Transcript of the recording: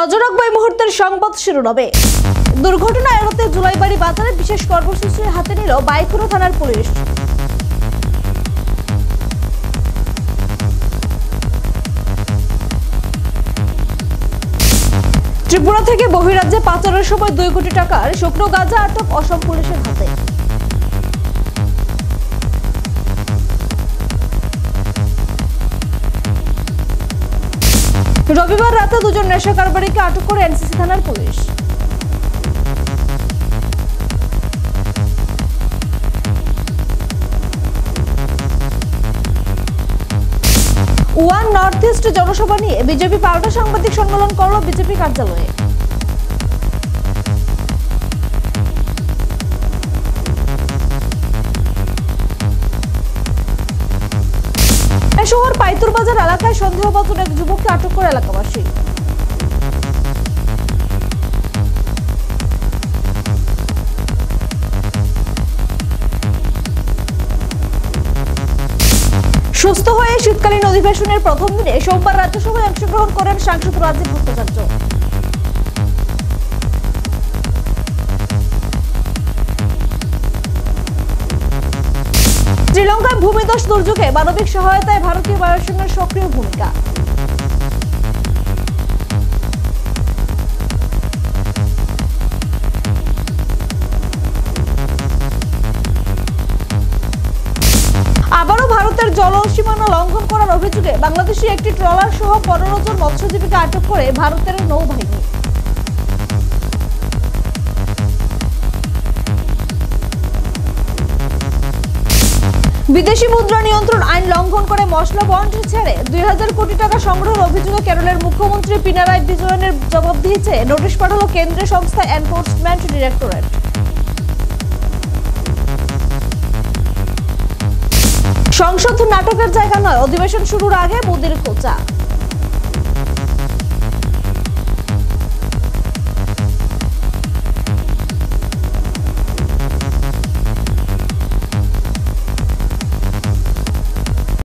নজর রাখবো এই মুহূর্তের সংবাদ শিরোনামে। দুর্ঘটনা এড়াতে জুলাইবাড়ি বাজারে বিশেষ কর্মসূচি হাতে নিল বাইখুড়া থানার পুলিশ। ত্রিপুরা থেকে বহিরাজ্যে পাচারের সময় 2 কোটি টাকার শুকনো গাঁজা আটক অসম পুলিশের হাতে। রবিবার রাতে 2 জন নেশা কারবারিকে আটক করে এনসিসি থানার পুলিশ। ওয়ান নর্থ ইস্ট জনসভা নিয়ে বিজেপি পাল্টা সাংবাদিক সম্মেলন করল বিজেপি কার্যালয়ে। শহর পাইতুর বাজার এলাকায় সন্দেহভাজন এক যুবককে আটক করে এলাকাবাসী। সুস্থ হয়ে শীতকালীন অধিবেশনের প্রথম দিনে সোমবার রাজ্যসভায় অংশগ্রহণ করেন সাংসদ রাজীব ভট্টাচার্য। শ্রীলঙ্কায় ভূমিধস দুর্যোগে মানবিক সহায়তায় ভারতীয় বায়ুসেনার সক্রিয় ভূমিকা। আবারও ভারতের জলসীমানা লঙ্ঘন করার অভিযোগে বাংলাদেশি একটি ট্রলার সহ 15 জন মৎস্যজীবীকে আটক করে ভারতের নৌবাহিনী। বিদেশি মুদ্রা নিয়ন্ত্রণ আইন লঙ্ঘন করে মশলা বন্ড ছেড়ে 2000 কোটি টাকা সংগ্রহের অভিযোগে কেরলের মুখ্যমন্ত্রী পিনারাই বিজয়নের জবাব দিয়েছে নোটিশ পাঠালো কেন্দ্রীয় সংস্থা এনফোর্সমেন্ট ডিরেক্টরেট। সংসদ নাটকের জায়গা নয়, অধিবেশন শুরুর আগে মোদির খোঁচা।